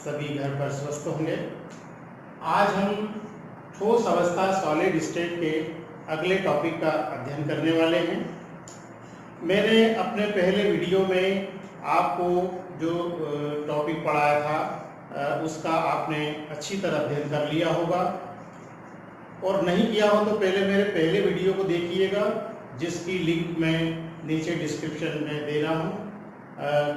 सभी घर पर स्वस्थ होंगे। आज हम ठोस अवस्था सॉलिड स्टेट के अगले टॉपिक का अध्ययन करने वाले हैं। मैंने अपने पहले वीडियो में आपको जो टॉपिक पढ़ाया था उसका आपने अच्छी तरह अध्ययन कर लिया होगा, और नहीं किया हो तो पहले मेरे पहले वीडियो को देखिएगा, जिसकी लिंक मैं नीचे डिस्क्रिप्शन में दे रहा हूँ,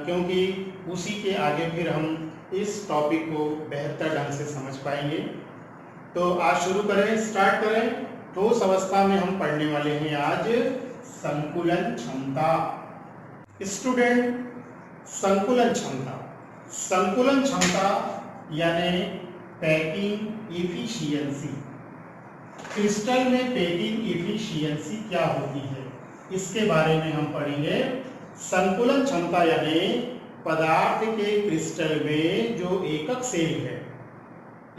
क्योंकि उसी के आगे फिर हम इस टॉपिक को बेहतर ढंग से समझ पाएंगे। तो आज शुरू करें, स्टार्ट करें। ठोस अवस्था में हम पढ़ने वाले हैं आज संकुलन क्षमता। स्टूडेंट, संकुलन क्षमता, संकुलन क्षमता यानी पैकिंग इफिशियंसी। क्रिस्टल में पैकिंग इफिशियंसी क्या होती है, इसके बारे में हम पढ़ेंगे। संकुलन क्षमता यानी पदार्थ के क्रिस्टल में जो एकक सेल है,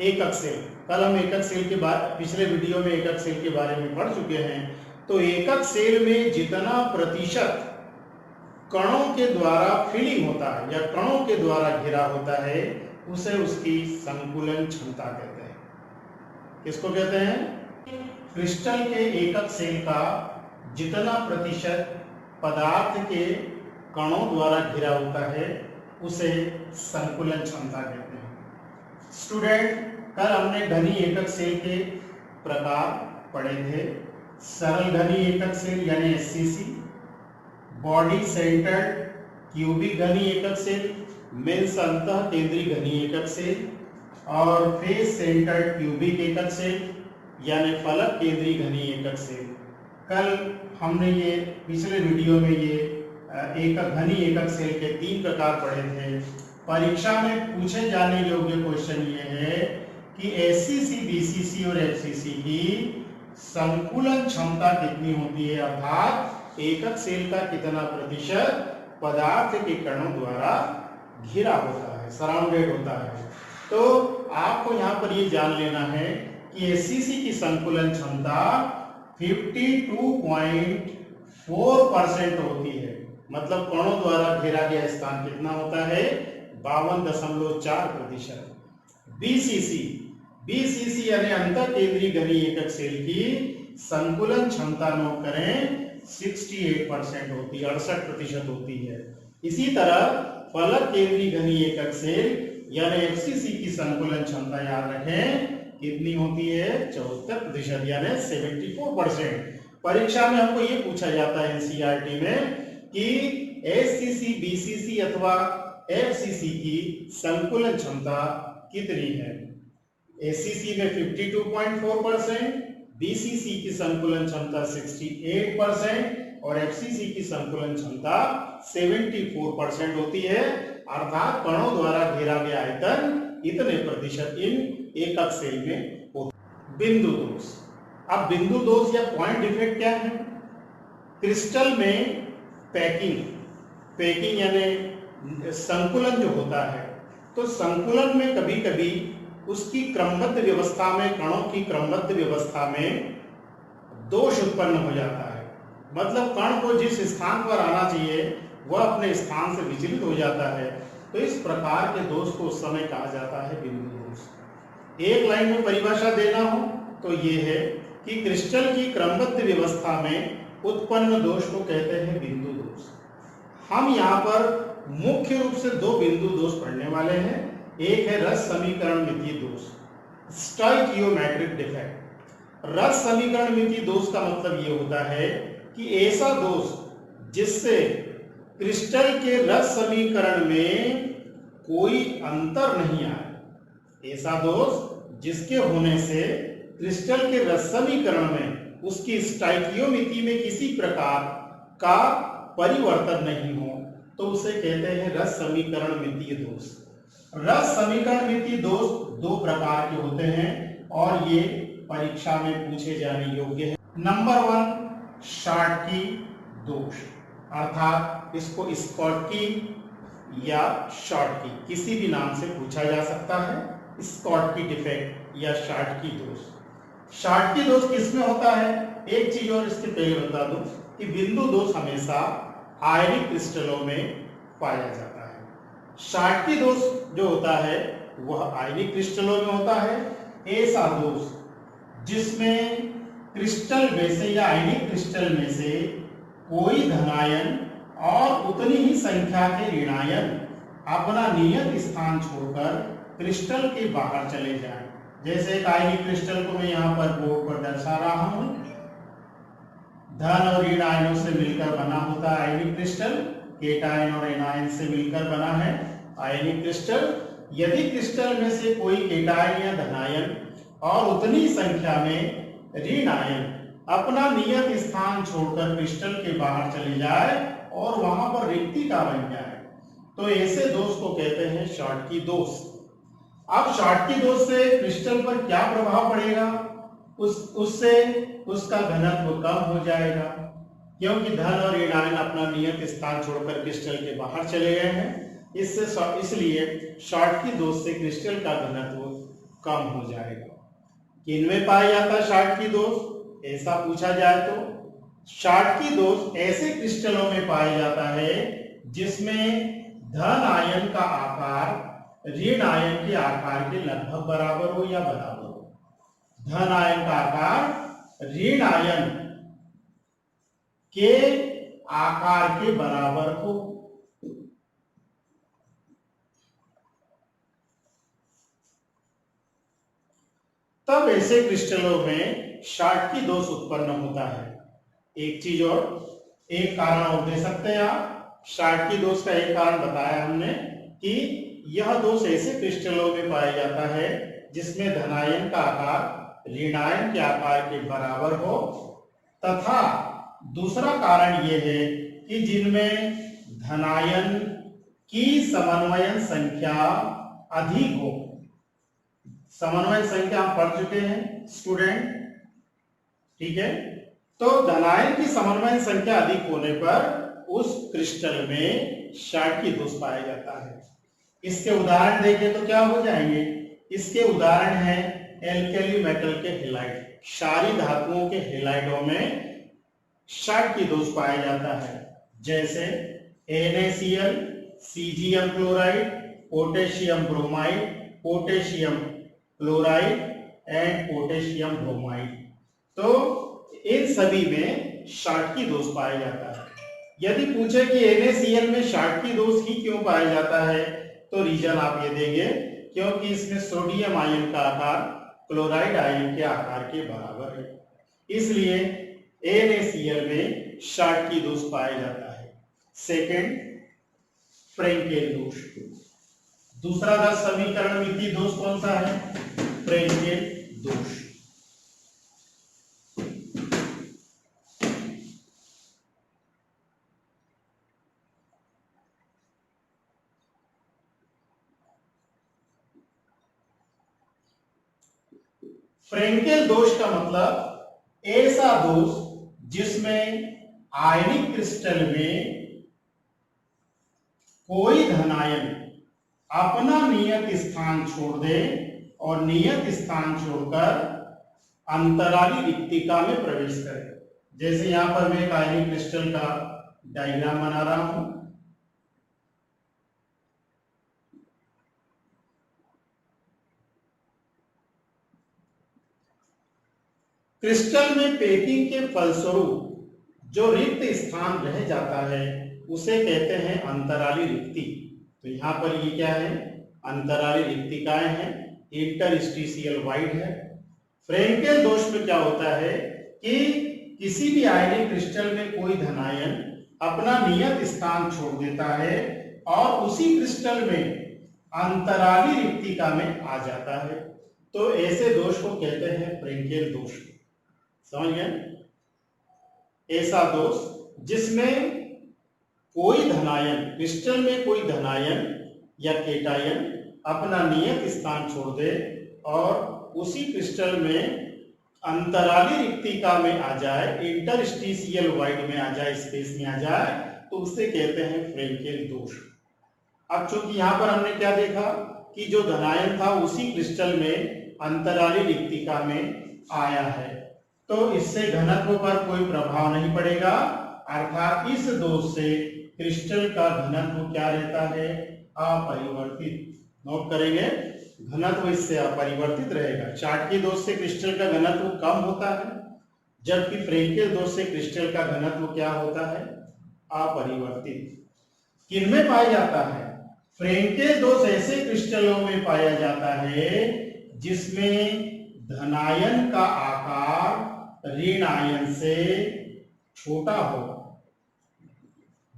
एकक सेल, कल हम एकक सेल के बाद पिछले वीडियो में एकक सेल के बारे में पढ़ चुके हैं। तो एकक सेल में जितना प्रतिशत कणों के द्वारा फिलिंग होता है या कणों के द्वारा घिरा होता है, उसे उसकी संकुलन क्षमता कहते हैं। किसको कहते हैं? क्रिस्टल के एकक सेल का जितना प्रतिशत पदार्थ के कणों द्वारा घिरा होता है, उसे संकुलन क्षमता कहते हैं। स्टूडेंट, कल हमने घनी एकक सेल के प्रकार पढ़े थे। सरल घनी एकक सेल यानी एससीसी, बॉडी सेंटर्ड क्यूबिक घनी एकक सेल, मेंस अंतः केंद्रीय घनी एकक सेल, और फेस सेंटर्ड क्यूबिक एकक सेल यानी फलक केंद्रीय घनी एकक सेल। कल हमने ये पिछले वीडियो में ये घनी एकक सेल के 3 प्रकार पढ़े थे। परीक्षा में पूछे जाने योग्य क्वेश्चन ये है कि एससीसी, बीसीसी और एफसीसी की संकुलन क्षमता कितनी होती है, अर्थात एकक सेल का कितना प्रतिशत पदार्थ के कणों द्वारा घिरा होता है, सराउंडेड होता है। तो आपको यहाँ पर ये जान लेना है कि एससीसी की संकुलन क्षमता 52.4% होती है, मतलब कणों द्वारा घेरा गया स्थान कितना होता है, 52.4%। बीसीसी यानी अंतर केंद्रीय घनी एकक सेल की संकुलन क्षमता नोट करें 68% होती है, 68% होती है। इसी तरह फलक केंद्रीय घनी एकक सेल यानी एफसीसी की संकुलन क्षमता याद रखें कितनी होती है, 74% यानी 74%। परीक्षा में हमको ये पूछा जाता है एनसीईआरटी में कि एससीसी, बीसीसी अथवा एफसीसी की संकुलन क्षमता कितनी है। एससीसी में 52.4%, बीसीसी की संकुलन क्षमता 68% और एफसीसी की संकुलन क्षमता 74% होती है, अर्थात कणों द्वारा घेरा गया आयतन इतने प्रतिशत इन एकक सेल में होता। बिंदु दोष। अब बिंदु दोष या पॉइंट डिफेक्ट क्या है? क्रिस्टल में पैकिंग यानी संकुलन जो होता है, तो संकुलन में कभी कभी उसकी क्रमबद्ध व्यवस्था में, कणों की क्रमबद्ध व्यवस्था में दोष उत्पन्न हो जाता है। मतलब कण को जिस स्थान पर आना चाहिए वह अपने स्थान से विचलित हो जाता है। तो इस प्रकार के दोष को उस समय कहा जाता है बिंदु दोष। एक लाइन में परिभाषा देना हो तो ये है कि क्रिस्टल की क्रमबद्ध व्यवस्था में उत्पन्न दोष को कहते हैं बिंदु दोष। हम यहाँ पर मुख्य रूप से 2 बिंदु दोष पढ़ने वाले हैं। एक है रस समीकरण मितीय दोष, स्टोइकियोमेट्रिक डिफेक्ट। रस समीकरण मितीय दोष का मतलब ये होता है कि ऐसा दोष जिससे क्रिस्टल के रस समीकरण में कोई अंतर नहीं आए, ऐसा दोष जिसके होने से क्रिस्टल के रस समीकरण में उसकी स्टोइकियोमिति में किसी प्रकार का परिवर्तन नहीं हो, तो उसे कहते हैं रस समीकरण मितीय दोष। रस समीकरण मितीय दोष 2 प्रकार के होते हैं और ये परीक्षा में पूछे जाने योग्य है। नंबर 1 शॉटकी दोष, अर्थात इसको स्कॉटकी या शॉटकी किसी भी नाम से पूछा जा सकता है। स्कॉटकी डिफेक्ट या शॉटकी दोष। शॉटकी दोष किसमें होता है? एक चीज और इसके पहले बता दूं कि बिंदु दोष हमेशा आयनिक क्रिस्टलों में पाया जाता है। शॉटकी दोष जो होता है वह आयनिक क्रिस्टलों में होता है। ऐसा दोष जिसमें क्रिस्टल में से या आयनिक क्रिस्टल में से कोई धनायन और उतनी ही संख्या के ऋणायन अपना नियत स्थान छोड़कर क्रिस्टल के बाहर चले जाएं। जैसे एक आयनिक क्रिस्टल को मैं यहाँ पर बोर्ड पर दर्शा रहा हूं। धन और ऋण आयनों से मिलकर बना होता है आयनिक क्रिस्टल, केटायन और एनायन से मिलकर बना है आयनिक क्रिस्टल। यदि क्रिस्टल में से कोई केटायन या धनायन और उतनी संख्या में ऋण आयन अपना नियत स्थान छोड़कर क्रिस्टल के बाहर चले जाए और वहां पर रिक्तिका बन जाए, तो ऐसे दोष को कहते हैं शॉटकी दोष। अब शॉटकी दोष से क्रिस्टल पर क्या प्रभाव पड़ेगा? उससे उसका घनत्व कम हो जाएगा, क्योंकि धन और ऋण आयन अपना नियत स्थान छोड़कर क्रिस्टल के बाहर चले गए हैं। इसलिए शॉटकी दोष से क्रिस्टल का घनत्व कम हो जाएगा। किनमें पाया जाता है शॉटकी दोष? ऐसा पूछा जाए तो शॉटकी दोष ऐसे क्रिस्टलों में पाया जाता है जिसमें धन आयन का आकार ऋण आयन के आकार के लगभग बराबर हो या बराबर हो। धन आयन का आकार ऋण आयन के आकार के बराबर हो। तब ऐसे क्रिस्टलों में शॉटकी दोष उत्पन्न होता है। एक चीज और, एक कारण और दे सकते हैं आप। शॉटकी दोष का एक कारण बताया हमने कि यह दोष ऐसे क्रिस्टलों में पाया जाता है जिसमें धनायन का आकार ऋणायन के आकार के बराबर हो, तथा दूसरा कारण यह है कि जिनमें धनायन की समन्वयन संख्या अधिक हो। समन्वय संख्या हम पढ़ चुके हैं स्टूडेंट, ठीक है। तो धनायन की समन्वय संख्या अधिक होने पर उस क्रिस्टल में शॉटकी दोष पाया जाता है। इसके उदाहरण देखें तो क्या हो जाएंगे? इसके उदाहरण हैं एल्कली मेटल के हैलाइड, क्षारीय धातुओं के हैलाइडों में शॉटकी दोष पाया जाता है, जैसे NaCl, caesium chloride, potassium bromide, potassium chloride and potassium bromide. तो इन सभी में शॉटकी दोष पाया जाता है। यदि पूछे कि NaCl में शॉटकी दोष ही क्यों पाया जाता है, तो रीजन आप ये देंगे क्योंकि इसमें सोडियम आयन का आकार क्लोराइड आयन के आकार के बराबर है, इसलिए NaCl में शॉटकी दोष पाया जाता है। सेकंड, फ्रेंकेल दोष। दूसरा 10 समीकरण मिति दोष कौन सा है? फ्रेंकेल दोष। फ्रेंकेल दोष का मतलब ऐसा दोष जिसमें आयनिक क्रिस्टल में कोई धनायन अपना नियत स्थान छोड़ दे और नियत स्थान छोड़कर अंतराली रिक्तिका में प्रवेश करे। जैसे यहां पर मैं एक आयनिक क्रिस्टल का डायग्राम बना रहा हूं। क्रिस्टल में पैकिंग के फलस्वरूप जो रिक्त स्थान रह जाता है उसे कहते हैं अंतराली रिक्ति। तो यहाँ पर ये क्या है? अंतराली रिक्तिकाएं हैं, इंटरस्टिशियल वॉइड है। फ्रेंकेल दोष में क्या होता है कि किसी भी आयनिक क्रिस्टल में कोई धनायन अपना नियत स्थान छोड़ देता है और उसी क्रिस्टल में अंतराली रिक्तिका में आ जाता है, तो ऐसे दोष को कहते हैं फ्रेंकेल दोष। समझ गए? ऐसा दोष जिसमें कोई धनायन, क्रिस्टल में कोई धनायन या केटायन अपना नियत स्थान छोड़ दे और उसी क्रिस्टल में अंतराली रिक्तिका में आ जाए, इंटरस्टिशियल वॉइड में आ जाए, स्पेस में आ जाए, तो उसे कहते हैं फ्रेंकेल दोष। अब चूंकि यहां पर हमने क्या देखा कि जो धनायन था उसी क्रिस्टल में अंतराली रिक्तिका में आया है, तो इससे घनत्व पर कोई प्रभाव नहीं पड़ेगा, अर्थात इस दोष से क्रिस्टल का घनत्व क्या रहता है? अपरिवर्तित। नोट करेंगे घनत्व इससे अपरिवर्तित रहेगा। चाटकी दोष से क्रिस्टल का घनत्व कम होता है, जबकि फ्रेंकेल दोष से क्रिस्टल का घनत्व क्या होता है? अपरिवर्तित। किनमें पाया जाता है? फ्रेंकेल दोष ऐसे क्रिस्टलों में पाया जाता है जिसमें धनायन का आकार ऋण आयन से छोटा हो।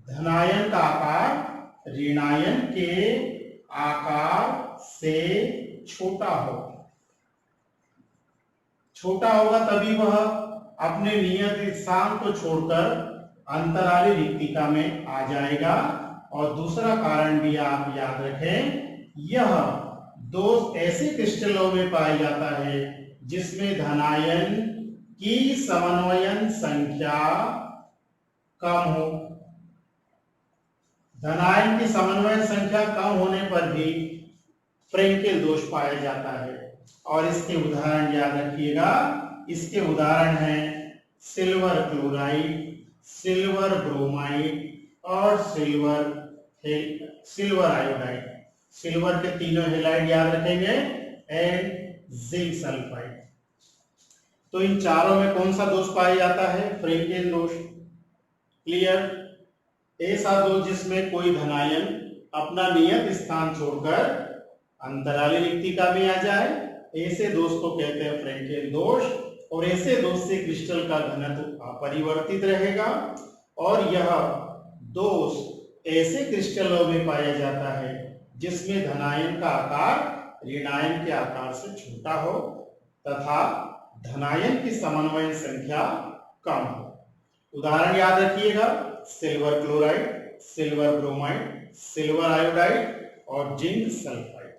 धनायन का आकार ऋणायन के आकार से छोटा हो। छोटा होगा तभी वह अपने नियत स्थान को छोड़कर अंतराली रिक्तिका में आ जाएगा। और दूसरा कारण भी आप याद रखें, यह दोष ऐसे क्रिस्टलों में पाया जाता है जिसमें धनायन की समन्वयन संख्या कम हो। धनायन की समन्वय संख्या कम होने पर भी फ्रेंकेल दोष पाया जाता है। और इसके उदाहरण याद रखिएगा, इसके उदाहरण हैं सिल्वर क्लोराइड, सिल्वर ब्रोमाइड और सिल्वर आयोडाइड। सिल्वर के तीनों हेलाइड याद रखेंगे एंड जिंक सल्फाइड। तो इन चारों में कौन सा दोष पाया जाता है? फ्रेंकेल दोष। क्लियर? ऐसा दोष जिसमें कोई धनायन अपना नियत स्थान छोड़कर अंतराली रिक्तिका में आ जाए, ऐसे दोष को कहते हैं फ्रेंकेल दोष। और ऐसे दोष से क्रिस्टल का घनत्व अपरिवर्तित रहेगा। और यह दोष ऐसे क्रिस्टलों में पाया जाता है जिसमें धनायन का आकार ऋणायन के आकार से छोटा हो तथा धनायन की समन्वय संख्या कम हो। उदाहरण याद रखिएगा, silver chloride, silver bromide, silver iodide और जिंक सल्फाइड।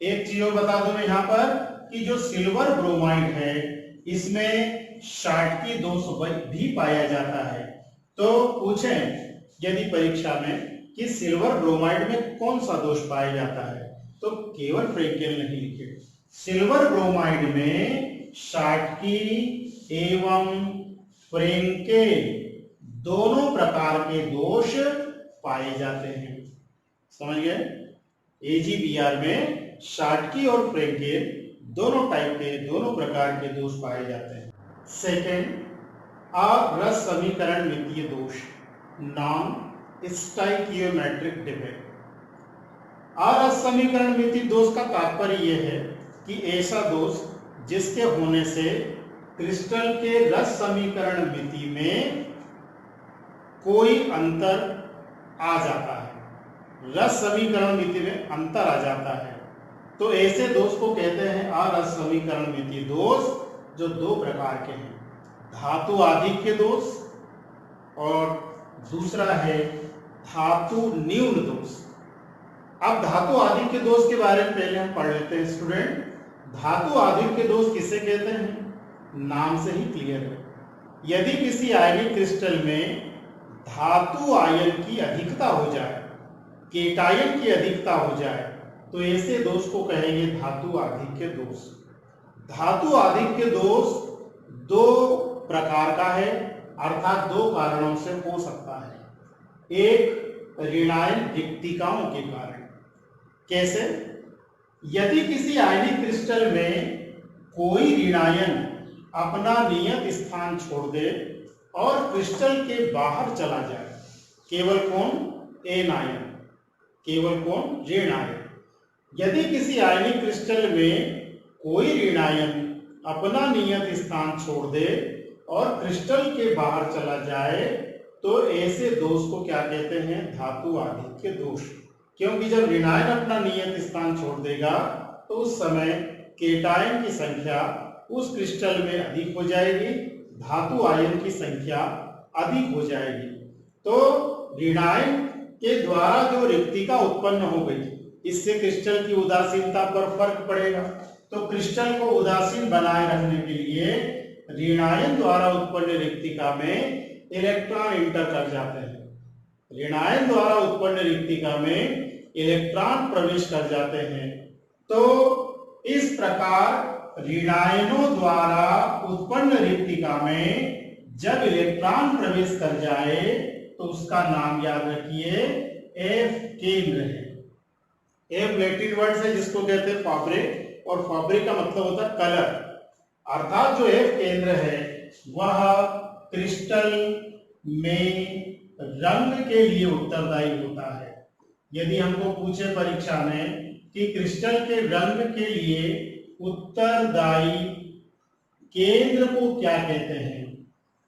एक चीज और बता दूं मैं यहाँ पर कि जो सिल्वर ब्रोमाइड है इसमें शाटकी दोष भी पाया जाता है। तो पूछें यदि परीक्षा में कि सिल्वर ब्रोमाइड में कौन सा दोष पाया जाता है, तो केवल फ्रेंकेल नहीं लिखे, सिल्वर ब्रोमाइड में शाटकी एवं फ्रेंकेल दोनों प्रकार के दोष पाए जाते हैं। समझ गए? AgBr में शाटकी और फ्रेंकेल दोनों टाइप के, दोनों प्रकार के दोष पाए जाते हैं। सेकेंड, रस समीकरण मितीय दोष, नॉन स्टाइकियोमेट्रिक डिफेक्ट। रस समीकरण मितीय दोष का तात्पर्य यह है कि ऐसा दोष जिसके होने से क्रिस्टल के रस समीकरण मिति में कोई अंतर आ जाता है। रस समीकरण मिति में अंतर आ जाता है, तो ऐसे दोष को कहते हैं अरस समीकरण मितीय दोष, जो दो प्रकार के हैं, धातु आधिक्य दोष और दूसरा है धातु न्यून दोष। अब धातु आधिक्य दोष के बारे में पहले हम पढ़ लेते हैं स्टूडेंट। धातु आधिक्य दोष किसे कहते हैं? नाम से ही क्लियर है। यदि किसी आयनिक क्रिस्टल में धातु आयन की अधिकता हो जाए, केटायन की अधिकता हो जाए, तो ऐसे दोष को कहेंगे धातु आधिक्य दोष। धातु आधिक्य दोष दो प्रकार का है, अर्थात दो कारणों से हो सकता है। एक ऋणायन रिक्तिकाओं के कारण। कैसे? यदि किसी आयनिक क्रिस्टल में कोई ऋणायन अपना नियत स्थान छोड़ दे और क्रिस्टल के बाहर चला जाए, केवल कौन? एन आयन, केवल कौन? ऋण आयन। यदि किसी आयनिक क्रिस्टल में कोई ऋणायन अपना नियत स्थान छोड़ दे और क्रिस्टल के बाहर चला जाए, तो ऐसे दोष को क्या कहते हैं? धातु आधिक्य दोष। क्योंकि जब ऋणायन अपना नियत स्थान छोड़ देगा तो उस समय केटायन की संख्या उस क्रिस्टल में अधिक हो जाएगी, धातु आयन की संख्या अधिक हो जाएगी। तो ऋणायन के द्वारा जो रिक्तिका उत्पन्न हो गई, इससे क्रिस्टल की उदासीनता पर फर्क पड़ेगा। तो क्रिस्टल को उदासीन बनाए रखने के लिए ऋणायन द्वारा उत्पन्न रिक्तिका में इलेक्ट्रॉन इंटर कर जाते हैं। ऋणायन द्वारा उत्पन्न रिक्तिका में इलेक्ट्रॉन प्रवेश कर जाते हैं। तो इस प्रकार ऋणायनों द्वारा उत्पन्न रिक्तिका में जब इलेक्ट्रॉन प्रवेश कर जाए तो उसका नाम याद रखिए F केंद्र है। एफ लैटिन वर्ड है जिसको कहते हैं फाब्रे, और फाब्रे का मतलब होता है कलर। अर्थात जो एफ केंद्र है वह क्रिस्टल में रंग के लिए उत्तरदायी होता है। यदि हमको पूछे परीक्षा में कि क्रिस्टल के रंग के लिए उत्तरदायी केंद्र को क्या कहते हैं,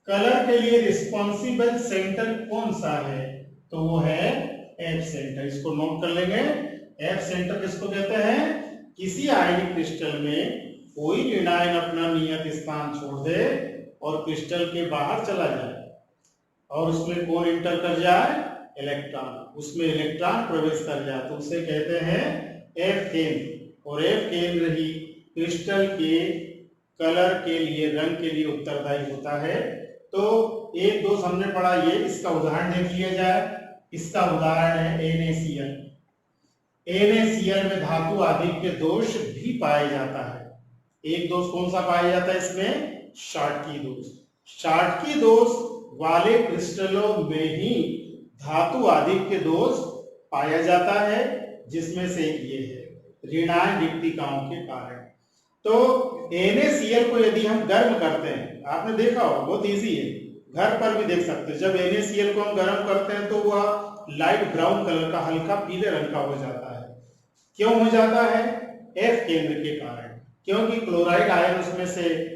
कलर के लिए रिस्पॉन्सिबल सेंटर कौन सा है, तो वो है एफ सेंटर। इसको नोट कर लेंगे। एफ सेंटर किसको कहते हैं, किसी आयनिक क्रिस्टल में कोई ऋणायन अपना नियत स्थान छोड़ दे और क्रिस्टल के बाहर चला जाए और उसमें कौन इंटर कर जाए, इलेक्ट्रॉन, उसमें इलेक्ट्रॉन प्रवेश कर जाए, तो उसे कहते हैं एफ केंद्र। और एफ केंद्र ही क्रिस्टल के कलर के लिए, रंग के लिए उत्तरदायी होता है। तो एक दोष हमने पढ़ा ये, इसका उदाहरण देख लिया जाए। इसका उदाहरण है NaCl। NaCl में धातु आधिक्य दोष भी पाया जाता है। एक दोष कौन सा पाया जाता है इसमें, शॉटकी दोष। शॉटकी दोष वाले क्रिस्टलों में ही धातु आधिक्य दोष पाया जाता है, जिसमें से एक ये है ऋणायन रिक्तिकाओं के कारण। तो NaCl को यदि हम गर्म करते हैं, आपने देखा हो, बहुत इजी है, घर पर भी देख सकते हैं। जब NaCl को हम गर्म करते हैं तो वह लाइट ब्राउन कलर का, हल्का पीले रंग का हो जाता है। क्यों हो जाता है, एफ केंद्र के कारण, क्योंकि क्लोराइड आयन उसमें से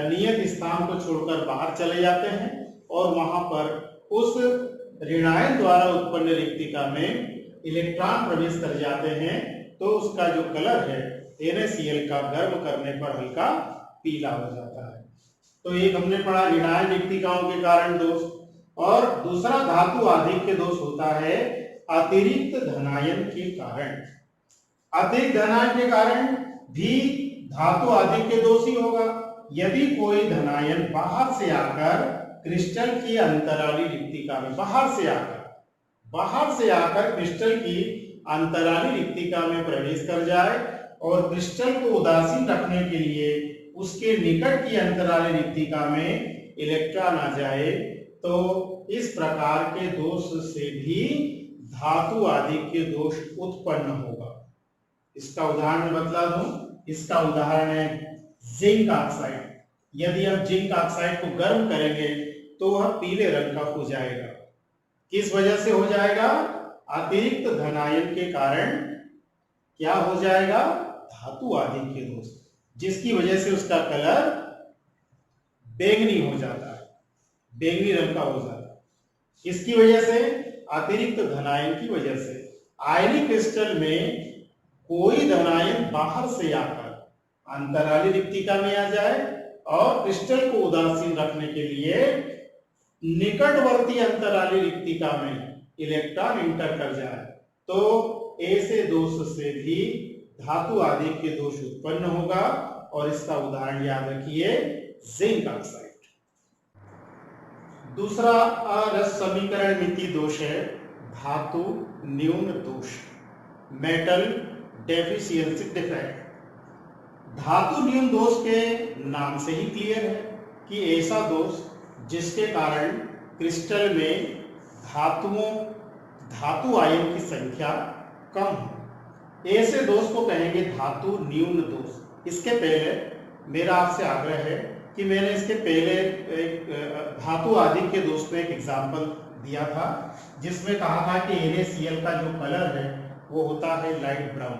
नियत स्थान को छोड़कर बाहर चले जाते हैं और वहां पर उस ऋणायन द्वारा उत्पन्न रिक्तिका में इलेक्ट्रॉन प्रवेश कर जाते हैं, तो उसका जो कलर है NaCl का गर्म करने पर हल्का पीला हो जाता है। तो एक हमने पढ़ा ऋणायन रिक्तिकाओं के कारण दोष, और दूसरा धातु आधिक्य दोष होता है अतिरिक्त धनायन के कारण। अतिरिक्त धनायन के कारण भी धातु आधिक्य दोष ही होगा। यदि कोई धनायन बाहर से आकर क्रिस्टल की अंतराली रिक्तिका में, बाहर से आकर क्रिस्टल की अंतराली रिक्तिका में प्रवेश कर जाए और क्रिस्टल को उदासीन रखने के लिए उसके निकट की अंतराली रिक्तिका में इलेक्ट्रॉन आ जाए, तो इस प्रकार के दोष से भी धातु आधिक्य दोष उत्पन्न होगा। इसका उदाहरण बतला दूं। इसका उदाहरण है जिंक ऑक्साइड। यदि हम जिंक ऑक्साइड को गर्म करेंगे तो वह पीले रंग का हो जाएगा। किस वजह से हो जाएगा, अतिरिक्त धनायन के कारण क्या हो जाएगा, धातु आधिक्य दोष, जिसकी वजह से उसका कलर बैंगनी हो जाता है, बैंगनी रंग का हो जाता है। इसकी वजह से, अतिरिक्त धनायन की वजह से, आयनिक क्रिस्टल में कोई धनायन बाहर से आकर अंतराली रिक्तिका में आ जाए और क्रिस्टल को उदासीन रखने के लिए निकटवर्ती अंतराली रिक्तिका में इलेक्ट्रॉन इंटर कर जाए, तो ऐसे दोष से भी धातु आधिक्य दोष उत्पन्न होगा। और इसका उदाहरण याद रखिए, जिंक ऑक्साइड। दूसरा रस समीकरण मिति दोष है धातु न्यून दोष, मेटल डेफिशिएंसी डिफेक्ट। धातु न्यून दोष के नाम से ही क्लियर है कि ऐसा दोष जिसके कारण क्रिस्टल में धातु आयन की संख्या कम हो, ऐसे दोष को कहेंगे धातु न्यून दोष। इसके पहले मेरा आपसे आग्रह है कि मैंने इसके पहले एक धातु आधिक्य दोष में एक एग्जाम्पल दिया था, जिसमें कहा था कि NaCl का जो कलर है वो होता है लाइट ब्राउन,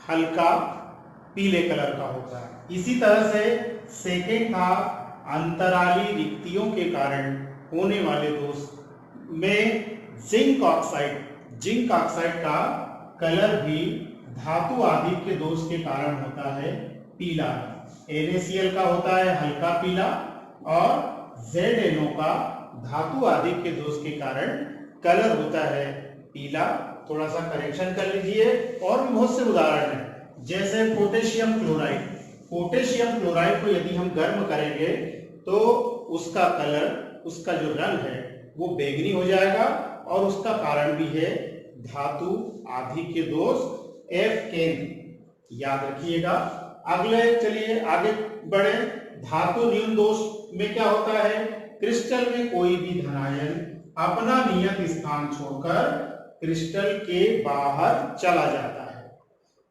हल्का पीले कलर का होता है। इसी तरह से सेकेंड था अंतराली रिक्तियों के कारण होने वाले दोष में जिंक ऑक्साइड का कलर भी धातु आधिक्य दोष के कारण होता है पीला। NaCl का होता है हल्का पीला और ZnO का धातु आधिक्य दोष के कारण कलर होता है पीला। थोड़ा सा करेक्शन कर लीजिए। और भी बहुत से उदाहरण हैं, जैसे पोटेशियम क्लोराइड को यदि हम गर्म करेंगे तो उसका कलर, उसका जो रंग है वो बैंगनी हो जाएगा और उसका कारण भी है धातु आधिक्य दोष F केंद्र, याद रखिएगा। अगले चलिए आगे बढ़े। धातु न्यून दोष में क्या होता है, क्रिस्टल में कोई भी धनायन अपना नियत स्थान छोड़कर क्रिस्टल के बाहर चला जाता है।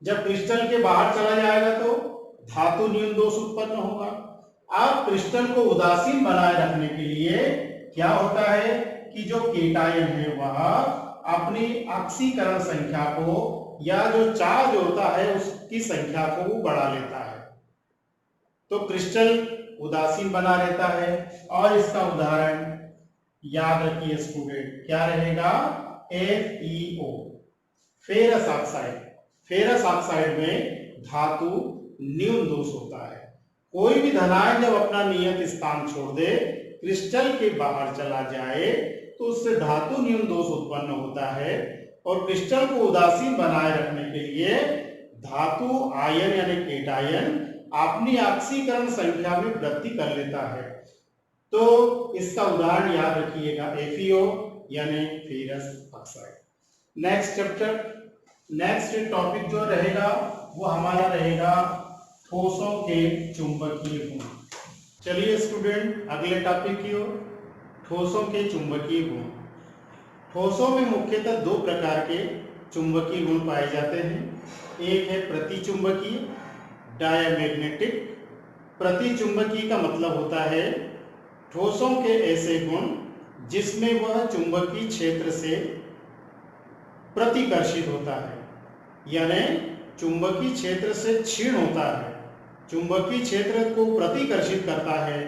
जब क्रिस्टल के बाहर चला जाएगा तो धातु न्यून दोष उत्पन्न होगा। अब क्रिस्टल को उदासीन बनाए रखने के लिए क्या होता है कि जो केटायन है वह अपनी ऑक्सीकरण संख्या को या जो चार्ज होता है उसकी संख्या को वो बढ़ा लेता है, तो क्रिस्टल उदासीन बना रहता है। और इसका उदाहरण याद रखिए स्टूडेंट, क्या रहेगा? FeO, ferrous oxide. Ferrous oxide में धातु न्यून दोष होता है। कोई भी धनायन जब अपना नियत स्थान छोड़ दे, क्रिस्टल के बाहर चला जाए, तो उससे धातु न्यून दोष उत्पन्न होता है। और क्रिस्टल को उदासीन बनाए रखने के लिए धातु आयन यानी केटायन अपनी ऑक्सीकरण संख्या में वृद्धि कर लेता है। तो इसका उदाहरण याद रखिएगा FeO यानी फेरस ऑक्साइड। नेक्स्ट टॉपिक जो रहेगा वो हमारा रहेगा ठोसों के चुंबकीय गुण। चलिए स्टूडेंट अगले टॉपिक की ओर, ठोसों के चुंबकीय गुण। ठोसों में मुख्यतः दो प्रकार के चुंबकीय गुण पाए जाते हैं। एक है प्रतिचुंबकीय, डायमैग्नेटिक। प्रतिचुंबकीय का मतलब होता है ठोसों के ऐसे गुण जिसमें वह चुंबकीय क्षेत्र से प्रतिकर्षित होता है, यानी चुंबकीय क्षेत्र से क्षीण होता है, चुंबकीय क्षेत्र को प्रतिकर्षित करता है।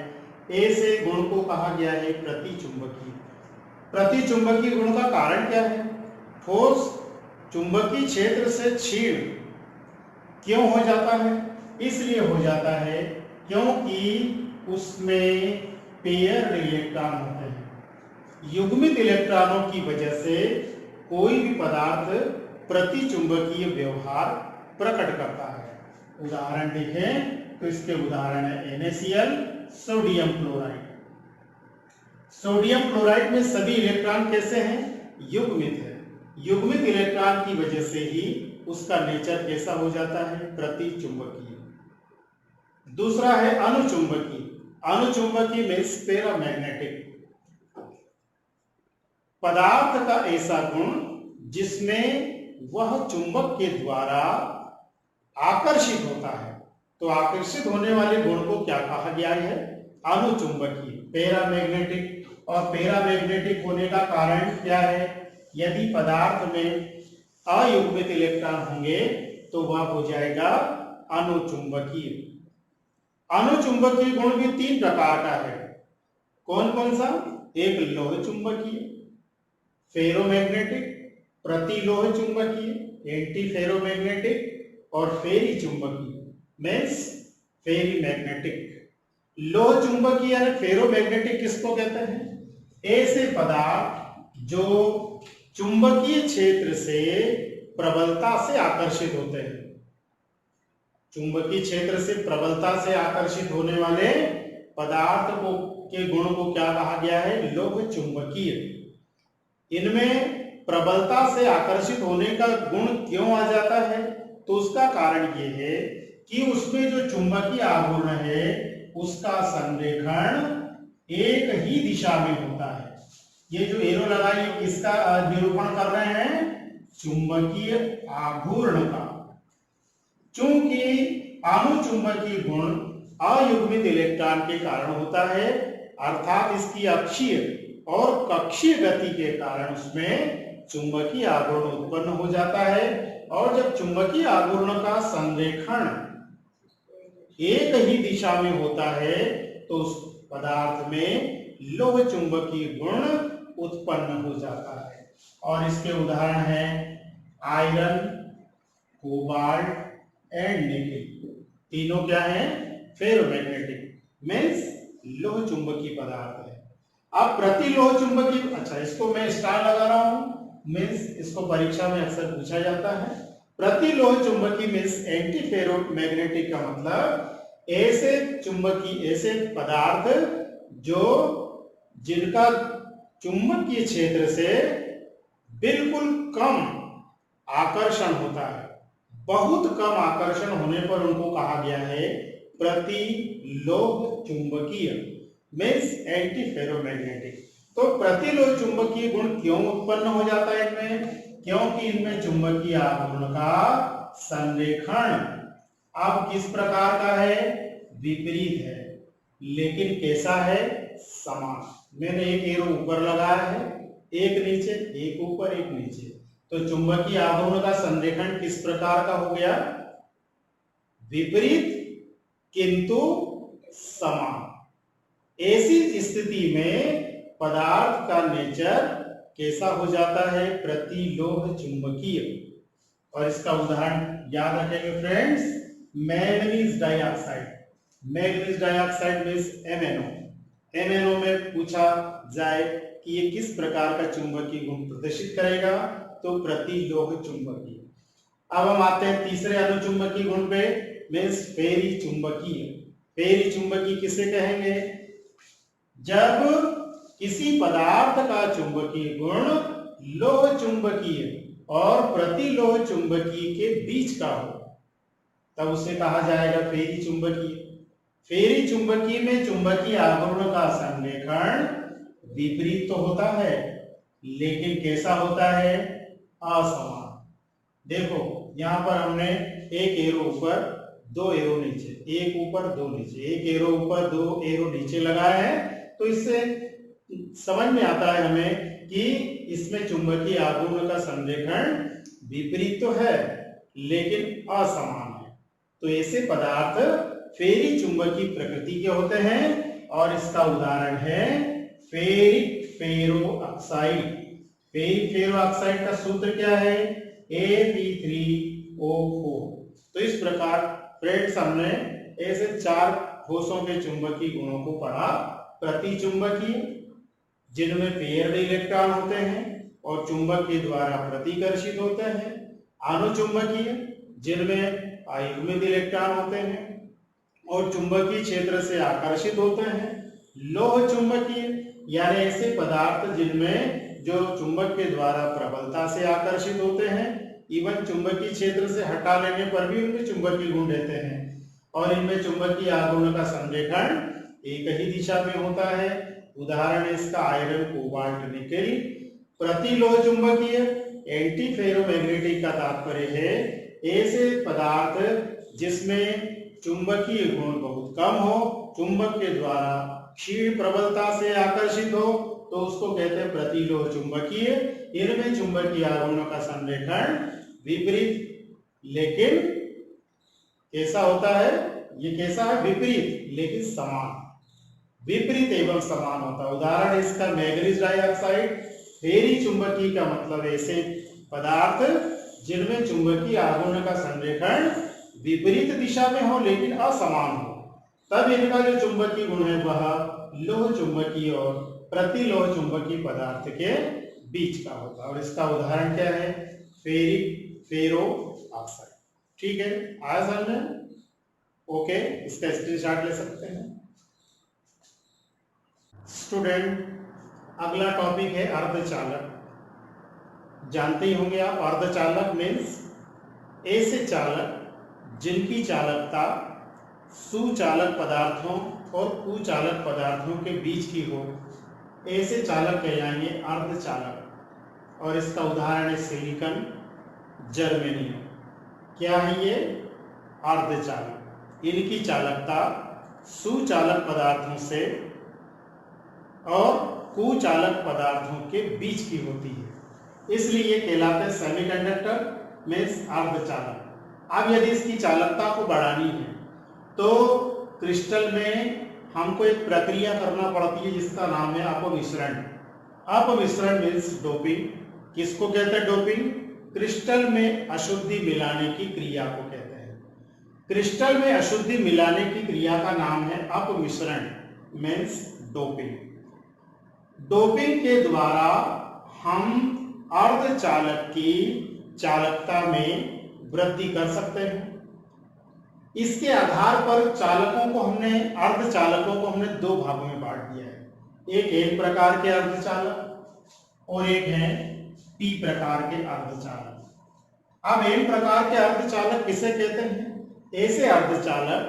ऐसे गुण को कहा गया है प्रतिचुंबकीय। प्रतिचुंबकीय गुण का कारण क्या है? ठोस चुंबकीय क्षेत्र से क्षीण क्यों हो जाता है? इसलिए हो जाता है क्योंकि उसमें पेयर्ड इलेक्ट्रॉन होते हैं। युग्मित इलेक्ट्रॉनों की वजह से कोई भी पदार्थ प्रतिचुंबकीय व्यवहार प्रकट करता है। उदाहरण देखें तो इसके उदाहरण है NaCl, sodium chloride. Sodium chloride में सभी इलेक्ट्रॉन कैसे हैं? युग्मित है। युग्मित इलेक्ट्रॉन की वजह से ही उसका नेचर कैसा हो जाता है? प्रतिचुंबकीय। दूसरा है अनुचुंबकीय। अनुचुंबकीय मीन्स पैरामैग्नेटिक। पदार्थ का ऐसा गुण जिसमें वह चुंबक के द्वारा आकर्षित होता है। तो आकर्षित होने वाले गुण को क्या कहा गया है? अनुचुंबकीय, पैरामैग्नेटिक। और पैरामैग्नेटिक होने का कारण क्या है? यदि पदार्थ में अयुग्मित इलेक्ट्रॉन होंगे तो वह हो जाएगा अनुचुंबकीय। अनुचुंबकीय गुण भी तीन प्रकार का है। कौन कौन सा? एक लोह चुंबकीय, फेरोमैग्नेटिक, प्रतिलोह चुंबकीय, एंटी फेरोमैग्नेटिक, और फेरी चुंबकीय मीन्स फेरी मैग्नेटिक। लोह चुंबकीय यानी फेरोमैग्नेटिक किसको कहते हैं? ऐसे पदार्थ जो चुंबकीय क्षेत्र से प्रबलता से आकर्षित होते हैं। चुंबकीय क्षेत्र से प्रबलता से आकर्षित होने वाले पदार्थ को के गुण को क्या कहा गया है? लोह चुंबकीय। इनमें प्रबलता से आकर्षित होने का गुण क्यों आ जाता है? तो उसका कारण ये है कि उसमें जो चुंबकीय आवरण है उसका संरेखण एक ही दिशा में होता है। ये जो एरो लगाई किसका निरूपण कर रहे हैं? चुंबकीय आघूर्ण का। चूंकि अनुचुंबकीय गुण अयुग्मित इलेक्ट्रॉन के कारण होता है, अर्थात इसकी अक्षीय और कक्षीय गति के कारण उसमें चुंबकीय आवरण उत्पन्न हो जाता है। और जब चुंबकीय आवरण का संरेखण एक ही दिशा में होता है तो उस पदार्थ में लोह चुंबकीय गुण उत्पन्न हो जाता है। और इसके उदाहरण हैं आयरन, कोबाल्ट एंड निकेल। तीनों क्या हैं? फेरोमैग्नेटिक मीन्स लोह चुंबकीय पदार्थ है। अब प्रतिलोह चुंबकीय, अच्छा इसको मैं स्टार लगा रहा हूं, मीन्स इसको परीक्षा में अक्सर पूछा जाता है। प्रतिलोह चुंबकीय मीन्स एंटी फेरोमैग्नेटिक का मतलब ऐसे चुंबकीय, ऐसे पदार्थ जो जिनका चुंबकीय क्षेत्र से बिल्कुल कम आकर्षण होता है। बहुत कम आकर्षण होने पर उनको कहा गया है प्रतिलोह चुंबकीय मीन्स एंटी फेरोमैग्नेटिक। तो प्रतिलोह चुंबकीय गुण क्यों उत्पन्न हो जाता है इनमें? क्योंकि इनमें चुंबकीय आवरण का संरेखण अब किस प्रकार का है? विपरीत है, लेकिन कैसा है? समान। मैंने एक एरो ऊपर लगाया है, एक नीचे, एक ऊपर, एक नीचे, तो चुंबकीय आघूर्ण का संरेखण किस प्रकार का हो गया? विपरीत किंतु समान। ऐसी स्थिति में पदार्थ का नेचर कैसा हो जाता है? प्रतिलोह चुंबकीय। और इसका उदाहरण याद रखेंगे friends, manganese dioxide. Manganese dioxide means MnO। MnO में पूछा जाए कि ये किस प्रकार का चुंबकीय गुण प्रदर्शित करेगा, तो प्रतिलोह चुंबकीय। अब हम आते हैं तीसरे अनुचुंबकीय गुण पे, मींस फेरी चुंबकीय। फेरी चुंबकीय किसे कहेंगे? जब किसी पदार्थ का चुंबकीय गुण लोह चुंबकीय और प्रतिलोह चुंबकीय के बीच का हो, तब उसे कहा जाएगा फेरी चुंबकीय। फेरी चुंबकीय में चुंबकीय आघूर्ण का संरेखण विपरीत तो होता है, लेकिन कैसा होता है? असमान। देखो यहां पर हमने एक एरो ऊपर, दो एरो नीचे, एक ऊपर दो नीचे, एक एरो ऊपर दो एरो नीचे लगाया है, तो इससे समझ में आता है हमें कि इसमें चुंबकीय आघूर्ण का संरेखण विपरीत तो है, लेकिन असमान है। तो ऐसे पदार्थ फेरी चुंबकीय प्रकृति के होते हैं, और इसका उदाहरण है फेरिक फेरो ऑक्साइड। फेरिक फेरो ऑक्साइड का सूत्र क्या है? Fe3O4। तो इस प्रकार फ्रेंड्स हमने ऐसे चार ठोसों के चुंबकीय गुणों को पढ़ा। प्रतिचुंबकीय, जिनमें पेयर्ड इलेक्ट्रॉन होते हैं और चुंबक के द्वारा प्रतिकर्षित होते हैं। अनुचुंबकीय, जिनमें अयुग्मित इलेक्ट्रॉन होते हैं और चुंबकीय क्षेत्र से आकर्षित होते हैं। लोह चुंबकीय, यानी ऐसे पदार्थ जिनमें जो चुंबक के द्वारा प्रबलता से आकर्षित होते हैं, इवन चुंबकीय क्षेत्र से हटा लेने पर भी उनमें चुंबकीय गुण रहते हैं, और इनमें चुंबकीय आघूर्ण का संरेखण एक ही दिशा में होता है। उदाहरण है इसका आयरन, कोबाल्ट, निकेल। प्रतिलोह चुंबकीय, एंटी फेरोमैग्नेटिक का तात्पर्य है ऐसे पदार्थ जिसमें चुंबकीय गुण बहुत कम हो, चुंबक के द्वारा क्षीण प्रबलता से आकर्षित हो, तो उसको कहते हैं प्रतिलोह चुंबकीय। इनमें चुंबकीय आघूर्ण का संरेखण विपरीत, लेकिन कैसा होता है? ये कैसा है? विपरीत लेकिन समान। विपरीत एवं समान होता है। उदाहरण इसका मैग्नीज डाइऑक्साइड। फेरी चुंबकीय का मतलब ऐसे पदार्थ जिनमें चुंबकीय आघूर्ण का संरेखण विपरीत दिशा में हो लेकिन असमान हो, तब इनका जो चुंबकीय गुण है वह लोह चुंबकीय और प्रतिलोह चुंबकीय पदार्थ के बीच का होगा। और इसका उदाहरण क्या है? फेरिक फेरो ऑक्साइड। ठीक है, आया समझ में? ओके, इसका स्क्रीनशॉट ले सकते हैं स्टूडेंट। अगला टॉपिक है अर्धचालक। जानते ही होंगे आप, अर्धचालक मीन्स ऐसे चालक जिनकी चालकता सुचालक पदार्थों और कुचालक पदार्थों के बीच की हो, ऐसे चालक कहलाएंगे अर्धचालक। और इसका उदाहरण है सिलिकॉन, जर्मेनियम। क्या है ये? अर्धचालक। इनकी चालकता सुचालक पदार्थों से और कुचालक पदार्थों के बीच की होती है, इसलिए ये कहलाते हैं सेमीकंडक्टर मींस अर्धचालक। अब यदि इसकी चालकता को बढ़ानी है तो क्रिस्टल में हमको एक प्रक्रिया करना पड़ती है जिसका नाम है अपमिश्रण। अपमिश्रण मींस डोपिंग। किसको कहते हैं डोपिंग? क्रिस्टल में अशुद्धि मिलाने की क्रिया को कहते हैं। क्रिस्टल में अशुद्धि मिलाने की क्रिया का नाम है अपमिश्रण मींस डोपिंग। डोपिंग के द्वारा हम अर्धचालक की चालकता में वृद्धि कर सकते हैं। इसके आधार पर चालकों को हमने, अर्धचालकों को हमने दो भागों में बांट दिया है। एक एन प्रकार के अर्धचालक और एक है पी प्रकार के अर्धचालक। अब एन प्रकार के अर्धचालक किसे कहते हैं? ऐसे अर्धचालक,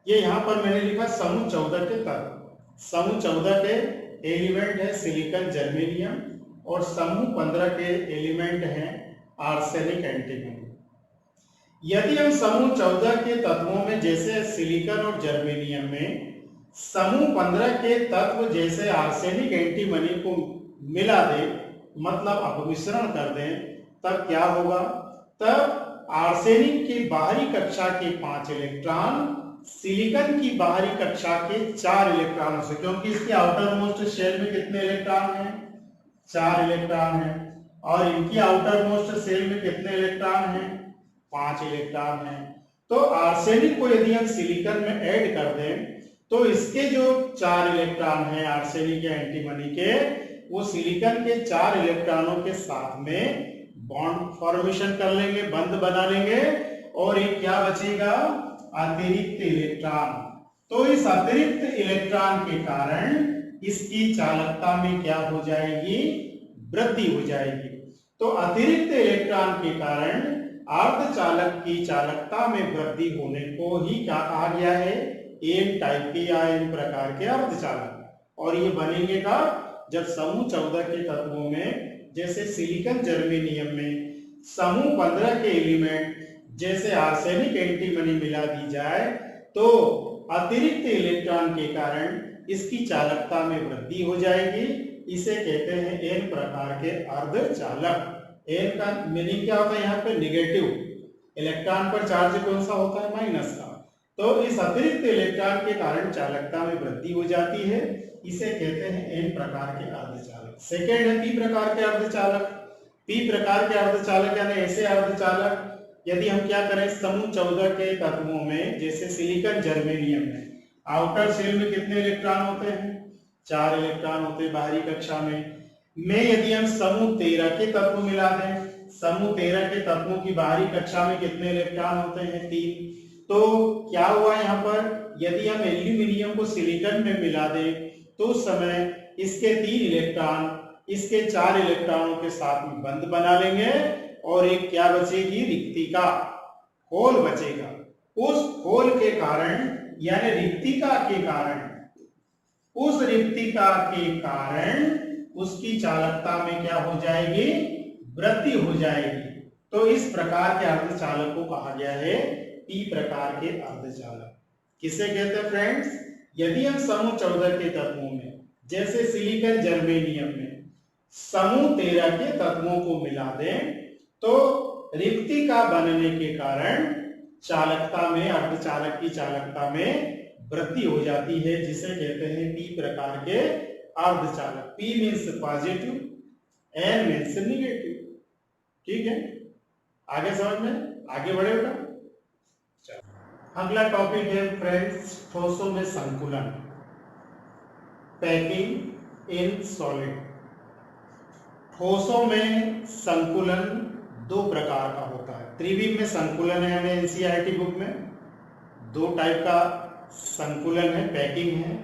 ये यहां पर मैंने लिखा समूह 14 के तत्व। समूह 14 के एलिमेंट है सिलिकॉन, जर्मेनियम, और समूह 15 के एलिमेंट हैं आर्सेनिक, एंटीमनी। यदि हम समूह 14 के तत्वों में जैसे सिलिकॉन और जर्मेनियम में समूह 15 के तत्व जैसे आर्सेनिक एंटीमनी को मिला दे, मतलब अपमिश्रण कर दें, तब क्या होगा? तब आर्सेनिक की बाहरी कक्षा के 5 इलेक्ट्रॉन सिलिकॉन की बाहरी कक्षा के 4 इलेक्ट्रॉनों से, क्योंकि इसके आउटर मोस्ट शेल में कितने इलेक्ट्रॉन हैं? 4 इलेक्ट्रॉन हैं। और इनकी आउटर मोस्ट शेल में कितने इलेक्ट्रॉन हैं? 5 इलेक्ट्रॉन हैं। तो आर्सेनिक को यदि हम सिलिकॉन में ऐड कर दें तो इसके जो 4 इलेक्ट्रॉन हैं आर्सेनिक या एंटीमनी के, वो सिलिकॉन के 4 इलेक्ट्रॉनों के साथ में बॉन्ड फॉर्मेशन कर लेंगे, बंध बना लेंगे, और एक क्या बचेगा? अतिरिक्त इलेक्ट्रॉन। तो इस अतिरिक्त इलेक्ट्रॉन के कारण इसकी चालकता में क्या हो जाएगी? वृद्धि हो जाएगी। तो अतिरिक्त इलेक्ट्रॉन के कारण अर्धचालक की चालकता में वृद्धि होने को ही क्या कहा गया है? एन टाइप के या एन प्रकार के अर्धचालक। और ये बनेंगे का जब समूह 14 के तत्वों में जैसे सिलिकॉन जर्मेनियम में समूह 15 के एलिमेंट जैसे आर्सेनिक एंटीमनी मिला दी जाए तो अतिरिक्त इलेक्ट्रॉन के कारण इसकी चालकता में वृद्धि हो जाएगी। इसे कहते हैं एन प्रकार के अर्धचालक। एन का मीनिंग क्या होता है? यहाँ पे निगेटिव। इलेक्ट्रॉन पर चार्ज कौन सा होता है? माइनस का। तो इस अतिरिक्त इलेक्ट्रॉन के कारण चालकता में वृद्धि हो जाती है। इसे कहते हैं एन प्रकार के अर्धचालक। सेकेंड है पी प्रकार के अर्धचालक। पी प्रकार के अर्धचालक यानी ऐसे अर्धचालक यदि हम क्या करें, समूह 14 के तत्वों में जैसे सिलिकॉन जर्मेनियम में आउटर शेल में कितने इलेक्ट्रॉन होते हैं? 4 इलेक्ट्रॉन होते हैं बाहरी कक्षा में यदि हम समूह 13 के तत्व मिला दें, समूह 13 के तत्वों की बाहरी कक्षा में कितने इलेक्ट्रॉन होते हैं? 3। तो क्या हुआ यहाँ पर? यदि हम एल्यूमिनियम को सिलिकॉन में मिला दें तो उस समय इसके 3 इलेक्ट्रॉन इसके 4 इलेक्ट्रॉनों के साथ में बंध बना लेंगे, और एक क्या बचेगी? रिक्तिका, होल बचेगा। उस होल के कारण यानी रिक्तिका के कारण, उस रिक्तिका के कारण उसकी चालकता में क्या हो जाएगी? वृद्धि हो जाएगी। तो इस प्रकार के अर्धचालक को कहा गया है पी प्रकार के अर्धचालक। किसे कहते हैं फ्रेंड्स? यदि हम समूह 14 के तत्वों में जैसे सिलिकॉन जर्मेनियम में समूह 13 के तत्वों को मिला दें तो रिक्तिका बनने के कारण चालकता में, अर्धचालक की चालकता में वृद्धि हो जाती है, जिसे कहते हैं पी प्रकार के अर्धचालक। P means positive, N means negative. ठीक है, आगे समझ में आगे बढ़े बेटा। अगला टॉपिक है फ्रेंड्स ठोसों में संकुलन, पैकिंग इन सॉलिड। ठोसों में संकुलन 2 प्रकार का होता है। त्रिविम में संकुलन है, हमें एनसीईआरटी बुक में 2 टाइप का संकुलन है, पैकिंग है।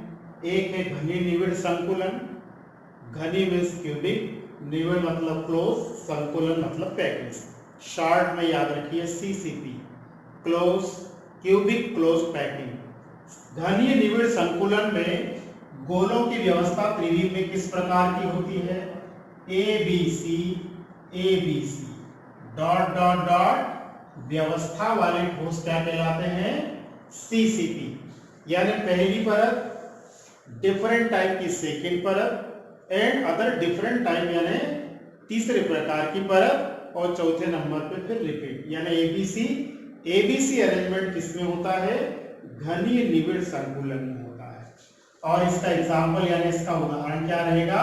एक है घनी निविड़ संकुलन, घनी मीन्स क्यूबिक, निविड़ मतलब क्लोज, संकुलन मतलब पैकिंग। शॉर्ट में याद रखिए CCP, close cubic close packing. घनी निविड़ संकुलन में गोलों की व्यवस्था त्रिविम में किस प्रकार की होती है? ABC ABC dot dot dot व्यवस्था वाले ठोस क्या कहलाते हैं? CCP। यानी पहली परत, डिफरेंट टाइप की सेकेंड परत, एंड अदर डिफरेंट टाइप यानी तीसरे प्रकार की परत, और चौथे नंबर पे फिर रिपीट। यानी ABC अरेंजमेंट किसमें होता है? घनी निविड़ संकुलन में होता है। और इसका एग्जाम्पल यानी इसका उदाहरण क्या रहेगा?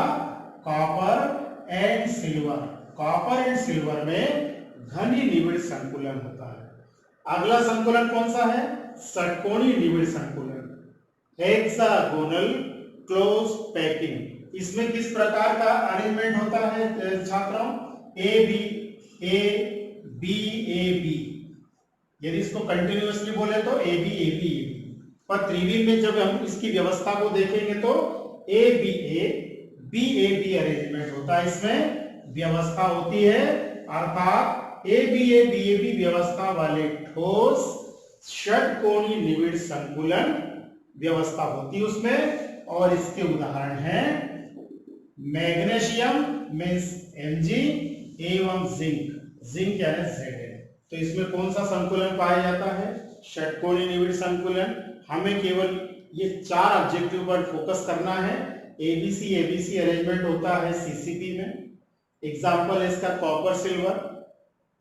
Copper and silver. Copper and silver में घनी निविड़ संकुलन होता है। अगला संकुलन कौन सा है? षटकोणीय निविड़ संकुलन, हेक्सागोनल क्लोज पैकिंग। इसमें किस प्रकार का अरेंजमेंट होता है छात्रों? AB AB AB। यदि इसको कंटिन्यूअसली बोले तो AB AB AB। पर त्रिविम में जब हम इसकी व्यवस्था को देखेंगे तो ABA BAB अरेंजमेंट होता है। इसमें व्यवस्था होती है, अर्थात ABA BAB व्यवस्था वाले ठोस षटकोणीय निविड़ संकुलन व्यवस्था होती है उसमें। और इसके उदाहरण हैं मैग्नीशियम मीन्स Mg एवं जिंक, जिंक यानी Zn। तो इसमें कौन सा संकुलन पाया जाता है? षटकोणीय निविड़ संकुलन। हमें केवल ये 4 ऑब्जेक्टिव पर फोकस करना है। एबीसी अरेंजमेंट होता है सीसीपी में। एग्जाम्पल है इसका कॉपर सिल्वर।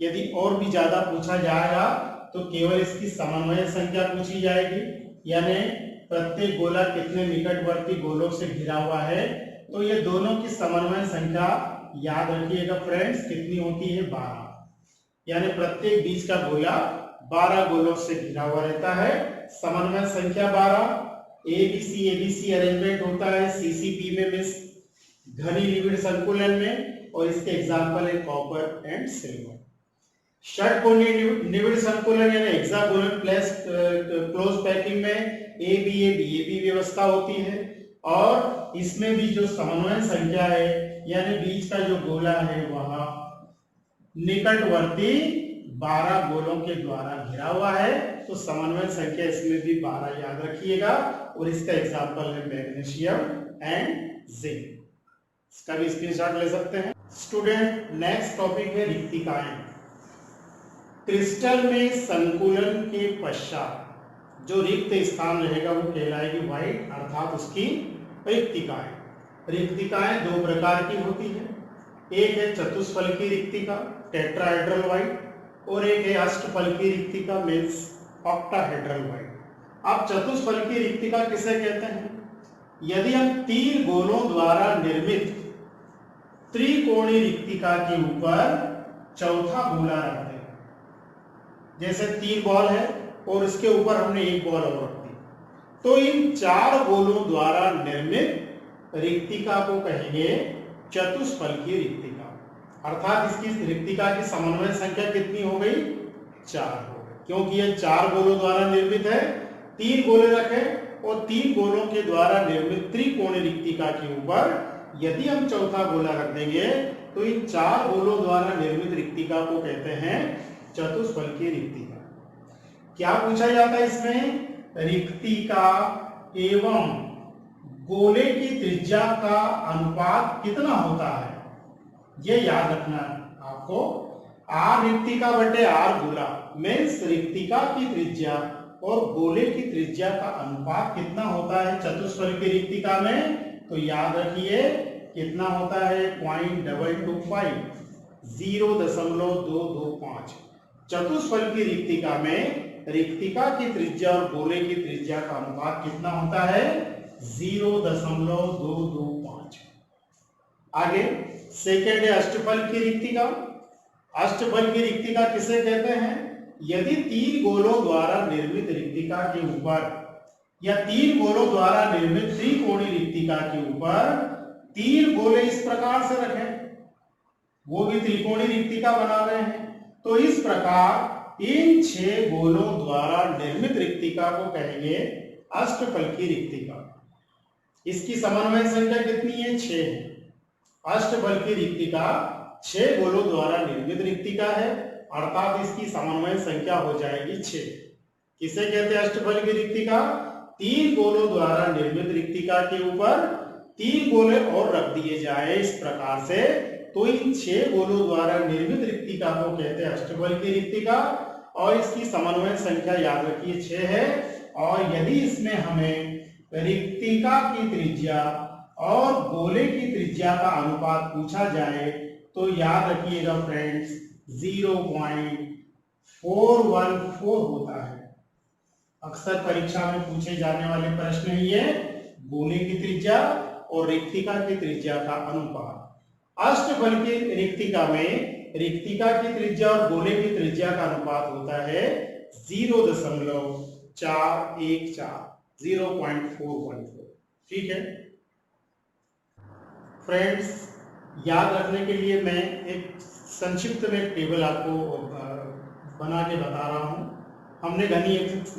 यदि और भी ज्यादा पूछा जाएगा तो केवल इसकी समन्वय संख्या पूछी जाएगी, यानी प्रत्येक गोला कितने निकटवर्ती गोलों से घिरा हुआ है। तो ये दोनों की समन्वय संख्या याद रखिएगा फ्रेंड्स, कितनी होती है? 12। यानी प्रत्येक बीच का गोला 12 गोलों से घिरा हुआ रहता है। समन्वय संख्या 12। एबीसी अरेंजमेंट होता है सीसीपी में, मिस घनी निविड़ संकुलन में, और इसके एग्जाम्पल है कॉपर एंड सिल्वर। षटकोणीय निविड़ संकुलन यानी हेक्सागोनल क्लोज पैकिंग में एबी व्यवस्था होती है, और इसमें भी जो समन्वय संख्या है यानी बीच का जो गोला है वह निकटवर्ती 12 गोलों के द्वारा घिरा हुआ है। तो समन्वय संख्या इसमें भी 12 याद रखिएगा, और इसका एग्जाम्पल है मैग्नीशियम एंड जिंक। इसका भी स्क्रीनशॉट ले सकते हैं स्टूडेंट। नेक्स्ट टॉपिक है रिक्तिकाएं। क्रिस्टल में संकुलन के पश्चात जो रिक्त स्थान रहेगा वो कहलाएगी वाइड, अर्थात उसकी रिक्तिकाएं। रिक्तिकाएं 2 प्रकार की होती है। एक है चतुष्फलकी रिक्तिका टेट्राहेड्रल वाइड, और एक है अष्टफलकी रिक्तिका मीन्स ऑक्टाहेड्रल वाइड। अब चतुष्फलकी रिक्तिका किसे कहते हैं? यदि हम 3 गोलों द्वारा निर्मित त्रिकोणीय रिक्तिका के ऊपर चौथा गोला रख दें, जैसे 3 बॉल है और इसके ऊपर हमने 1 बॉल और रख दी, तो इन 4 गोलों द्वारा निर्मित रिक्तिका को कहेंगे चतुष्फलकीय रिक्तिका। अर्थात इसकी रिक्तिका की समन्वय संख्या कितनी हो गई? 4 हो गई, क्योंकि यह 4 गोलों द्वारा निर्मित है। 3 गोले रखे और 3 गोलों के द्वारा निर्मित त्रिकोणीय रिक्तिका के ऊपर यदि हम चौथा गोला रख देंगे तो इन 4 गोलों द्वारा निर्मित रिक्तिका को कहते हैं चतुष्फलकीय रिक्तिका। क्या पूछा जाता है इसमें? रिक्तिका एवं गोले की त्रिज्या का अनुपात कितना होता है, यह याद रखना आपको। आर रिक्तिका बटे आर गोला मीन्स रिक्तिका की त्रिज्या और गोले की त्रिज्या का अनुपात कितना होता है चतुष्फलकीय रिक्तिका में? तो याद रखिए कितना होता है? 0.225, 0.225। चतुष्फलकीय रिक्तिका में रिक्तिका की त्रिज्या और गोले की त्रिज्या का अनुपात कितना होता है? 0.225। आगे सेकेंड है अष्टफलकीय रिक्तिका। अष्टफलकीय रिक्तिका किसे कहते हैं? यदि 3 गोलों द्वारा निर्मित रिक्तिका के ऊपर या 3 गोलों द्वारा निर्मित त्रिकोणीय रिक्तिका के ऊपर 3 गोले इस प्रकार से रखें, वो भी त्रिकोणीय रिक्तिका बना रहे हैं, तो इस प्रकार इन 6 गोलों द्वारा निर्मित रिक्तिका को कहेंगे अष्टफलकीय रिक्तिका। इसकी समन्वय संख्या कितनी है? 6 है। अष्टफलकीय रिक्तिका 6 गोलों द्वारा निर्मित रिक्तिका है, अर्थात इसकी समन्वय संख्या हो जाएगी 6। किसे कहते हैं अष्टफलकीय रिक्तिका? 3 गोलों द्वारा निर्मित रिक्तिका के ऊपर 3 गोले और रख दिए जाए इस प्रकार से, तो इन 6 गोलों द्वारा निर्मित रिक्तिका को कहते हैं अष्टफलकीय रिक्तिका, और इसकी समन्वय संख्या याद रखिए 6 है। और यदि इसमें हमें रिक्तिका की त्रिज्या और गोले की त्रिज्या का अनुपात पूछा जाए तो याद रखिएगा फ्रेंड्स 0.414 होता है। अक्सर परीक्षा में पूछे जाने वाले प्रश्न ही है गोले की त्रिज्या और रिक्तिका की त्रिज्या का अनुपात। अष्टफलकीय रिक्तिका में रिक्तिका की त्रिज्या और गोले की त्रिज्या का अनुपात होता है 0.414, 0.414। ठीक है फ्रेंड्स, याद रखने के लिए मैं एक संक्षिप्त में टेबल आपको बना के बता रहा हूं। हमने घनी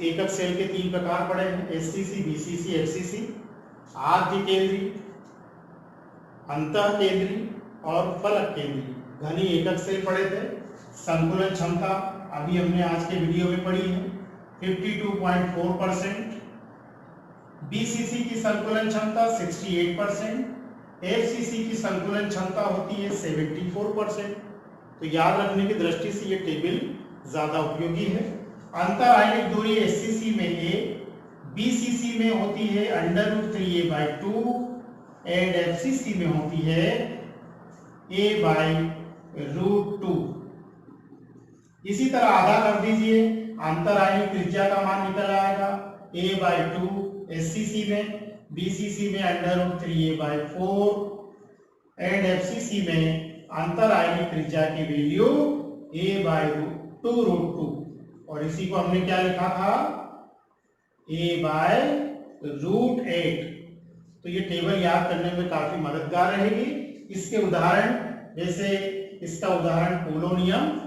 एकक सेल के 3 प्रकार पढ़े हैं, एससीसी, बीसीसी, एफसीसी। आद्य केंद्रीय, अंतः केंद्रीय और फलक केंद्रीय घनी एकक सेल पढ़े थे। संकुलन क्षमता अभी हमने आज के वीडियो में पढ़ी है 52.4%। बीसीसी की संकुलन क्षमता 68%। एफसीसी की संकुलन क्षमता होती है 74%। तो याद रखने की दृष्टि से ये टेबल ज़्यादा उपयोगी है। अंतरायनिक दूरी SCC में A, BCC में होती है √3a/2 एंड FCC में होती है a/√2। इसी तरह आधा कर दीजिए, अंतरायनिक त्रिज्या का मान निकल आएगा a/2 SCC में, BCC में √3a/4 एंड FCC में अंतरायनिक त्रिज्या की वैल्यू a/2√2। और इसी को हमने क्या लिखा था, a/√8। तो ये टेबल याद करने में काफी मददगार रहेगी। इसके उदाहरण, जैसे इसका उदाहरण पोलोनियम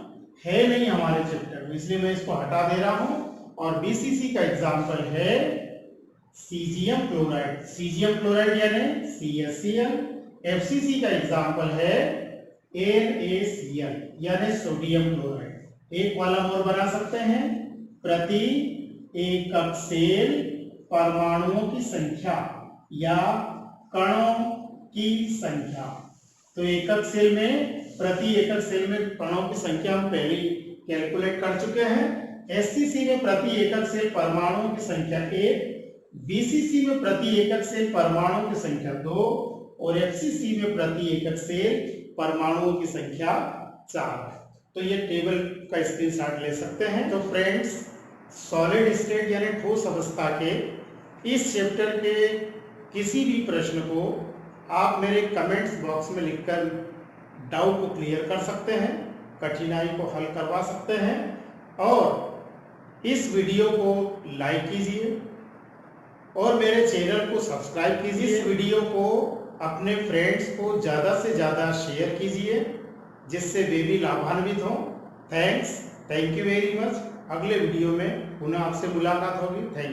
है नहीं हमारे चैप्टर में, इसलिए मैं इसको हटा दे रहा हूं। और BCC का एग्जाम्पल है सीजियम क्लोराइड, सीजियम क्लोराइड यानी CaCl। FCC का एग्जाम्पल है NaCl यानी सोडियम क्लोराइड। एक कॉलम और बना सकते हैं, प्रति एकक सेल परमाणुओं की संख्या या कणों की संख्या। तो एकक सेल में, प्रति एकक सेल में कणों की संख्या हम पहले कैलकुलेट कर चुके हैं। SCC में प्रति एकक सेल परमाणुओं की संख्या 1, BCC में प्रति एकक सेल परमाणुओं की संख्या 2 और FCC में प्रति एकक सेल परमाणुओं की संख्या 4 है। तो ये टेबल का स्क्रीनशॉट ले सकते हैं। तो फ्रेंड्स, सॉलिड स्टेट यानी ठोस अवस्था के इस चैप्टर के किसी भी प्रश्न को आप मेरे कमेंट्स बॉक्स में लिखकर डाउट को क्लियर कर सकते हैं, कठिनाई को हल करवा सकते हैं। और इस वीडियो को लाइक कीजिए और मेरे चैनल को सब्सक्राइब कीजिए। इस वीडियो को अपने फ्रेंड्स को ज़्यादा से ज़्यादा शेयर कीजिए, जिससे वे भी लाभान्वित हों। Thank you very much. अगले वीडियो में पुनः आपसे मुलाकात होगी। Thank you.